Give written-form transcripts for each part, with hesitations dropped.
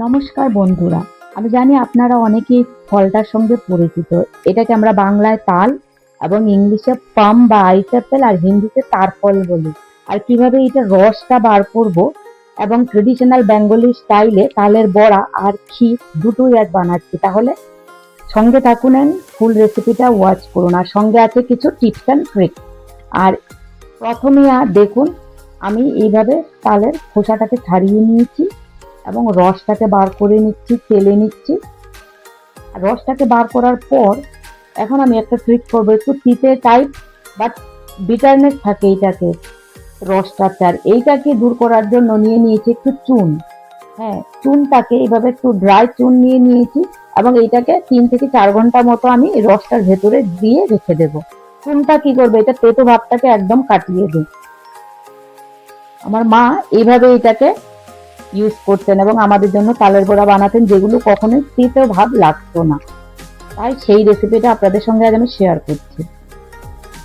নমস্কার বন্ধুরা, আমি জানি আপনারা অনেকেই ফলটার সঙ্গে পরিচিত। এটাকে আমরা বাংলায় তাল এবং ইংলিশে পাম বা আইস অ্যাপেল আর হিন্দিতে তারফল বলি। আর কিভাবে এটা রসটা বার করব এবং ট্রেডিশনাল বেঙ্গলি স্টাইলে তালের বড়া আর ক্ষীর দুটোই আজ বানাচ্ছি। তাহলে সঙ্গে থাকুন, ফুল রেসিপিটা ওয়াচ করুন। আর সঙ্গে আছে কিছু টিপস অ্যান্ড ট্রিক। আর প্রথমে দেখুন, আমি এইভাবে তালের খোসাটাকে ছাড়িয়ে নিয়েছি এবং রসটাকে বার করে নিচ্ছি, তেলে নিচ্ছি। আর রসটাকে বার করার পর এখন আমি একটা ট্রিক করবো, একটু তিতে টাইপ বাট বিটারনেস থাকে এইটাকে, রসটাতে। আর এইটাকে দূর করার জন্য নিয়ে নিয়েছি একটু চুন। হ্যাঁ, চুনটাকে এইভাবে একটু ড্রাই চুন নিয়ে নিয়েছি এবং এইটাকে 3 থেকে 4 ঘন্টা মতো আমি রসটার ভেতরে দিয়ে রেখে দেবো। চুনটা কি করবে, এটা তেতো ভাবটাকে একদম কাটিয়ে দেবে। আমার মা এইভাবে এটাকে ইউজ করতেন এবং আমাদের জন্য তালের বড়া বানাতেন, যেগুলো কখনোই তিতো ভাব লাগতো না। তাই সেই রেসিপিটা আপনাদের সঙ্গে আজ আমি শেয়ার করছি।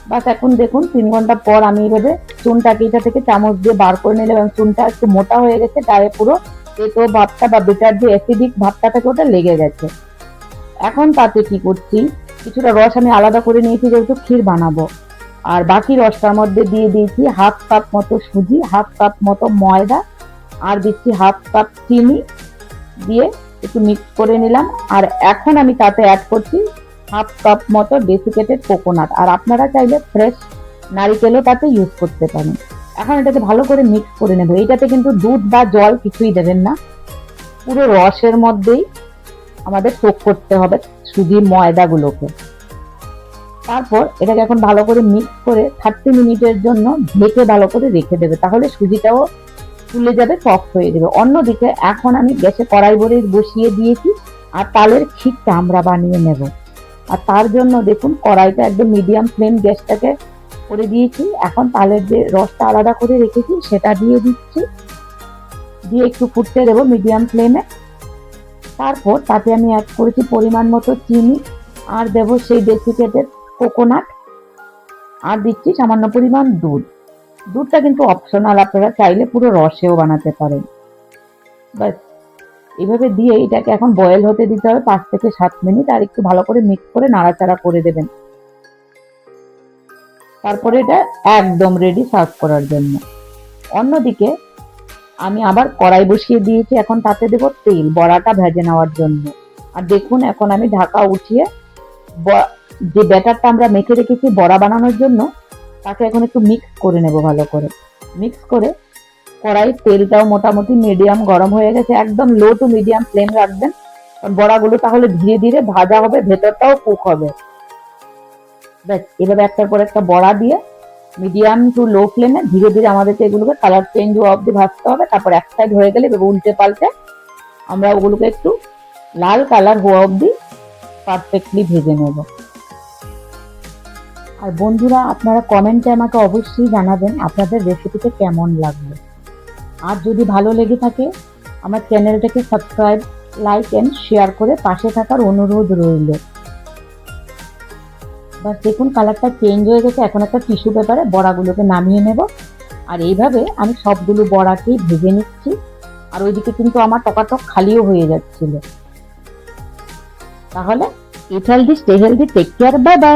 বাস এখন দেখুন 3 ঘন্টা পর আমি এইভাবে চুনটাকে এটা থেকে চামচ দিয়ে বার করে নিলাম এবং চুনটা একটু মোটা হয়ে গেছে, গায়ে পুরো তেতো ভাবটা বা বিটার যে অ্যাসিডিক ভাবটা থাকে ওটা লেগে গেছে। এখন তাতে কি করছি, কিছুটা রস আমি আলাদা করে নিয়েছি যেহেতু ক্ষীর বানাবো। আর বাকি রসটার মধ্যে দিয়ে দিয়েছি 1/2 কাপ মতো সুজি, 1/2 কাপ মতো ময়দা, আর দিচ্ছি 1/2 কাপ চিনি, দিয়ে একটু মিক্স করে নিলাম। আর এখন আমি তাতে অ্যাড করছি 1/2 কাপ মতো ডেসিকেটেড কোকোনাট। আর আপনারা চাইলে ফ্রেশ নারিকেলও তাতে ইউজ করতে পারেন। এখন এটাকে ভালো করে মিক্স করে নেব। এইটাতে কিন্তু দুধ বা জল কিছুই দেবেন না, পুরো রসের মধ্যেই আমাদের সোক করতে হবে সুজির ময়দাগুলোকে। তারপর এটাকে এখন ভালো করে মিক্স করে 30 মিনিটের জন্য ঢেকে ভালো করে রেখে দেবে, তাহলে সুজিটাও ফুলে যাবে, সফট হয়ে যাবে। অন্যদিকে এখন আমি গ্যাসে কড়াই বসিয়ে দিয়েছি আর তালের ক্ষীরটা আমরা বানিয়ে নেব। আর তার জন্য দেখুন কড়াইটা একদম মিডিয়াম ফ্লেম গ্যাসটাকে করে দিয়েছি। এখন তালের যে রসটা আলাদা করে রেখেছি সেটা দিয়ে দিচ্ছি, দিয়ে একটু ফুটতে দেবো মিডিয়াম ফ্লেমে। তারপর তাতে আমি অ্যাড করেছি পরিমাণ মতো চিনি, আর দেবো সেই ডেসিকেটেড কোকোনাট, আর দিচ্ছি সামান্য পরিমাণ দুধ। দুধটা কিন্তু অপশনাল, আপনারা চাইলে পুরো রসেও বানাতে পারেন। বাস এইভাবে দিয়ে এটাকে এখন বয়েল হতে দিতে হবে 5 থেকে 7 মিনিট। আর একটু ভালো করে মিক্স করে নাড়াচাড়া করে দেবেন। তারপরে এটা একদম রেডি সার্ভ করার জন্য। অন্যদিকে আমি আবার কড়াই বসিয়ে দিয়েছি, এখন তাতে দেবো তেল বড়াটা ভেজে নেওয়ার জন্য। আর দেখুন এখন আমি ঢাকা উঠিয়ে যে ব্যাটারটা আমরা মেখে রেখেছি বড়া বানানোর জন্য, তাকে এখন একটু মিক্স করে নেব। ভালো করে মিক্স করে কড়াইয়ের তেলটাও মোটামুটি মিডিয়াম গরম হয়ে গেছে, একদম লো টু মিডিয়াম ফ্লেম রাখবেন, কারণ বড়াগুলো তাহলে ধীরে ধীরে ভাজা হবে, ভেতরটাও কুক হবে। ব্যাস এভাবে একটার পর একটা বড়া দিয়ে মিডিয়াম টু লো ফ্লেমে ধীরে ধীরে আমাদেরকে এগুলোকে কালার চেঞ্জ হওয়া অব্দি ভাজতে হবে। তারপর এক সাইড হয়ে গেলে উল্টে পাল্টে আমরা ওগুলোকে একটু লাল কালার হওয়া অব্দি পারফেক্টলি ভেজে নেব। আর বন্ধুরা, আপনারা কমেন্টে আমাকে অবশ্যই জানাবেন আপনাদের রেসিপিটা কেমন লাগলো। আর যদি ভালো লেগে থাকে আমার চ্যানেলটাকে সাবস্ক্রাইব, লাইক এন্ড শেয়ার করে পাশে থাকার অনুরোধ রইল। বাস দেখুন কালারটা চেঞ্জ হয়ে গেছে, এখন একটা টিস্যু পেপারে বড়াগুলোকে নামিয়ে নেব। আর এইভাবে আমি সবগুলো বড়াকেই ভেজে নিচ্ছি। আর ওইদিকে কিন্তু আমার টকাটক খালিও হয়ে যাচ্ছিল। তাহলে eat healthy, stay healthy, take care, bye by.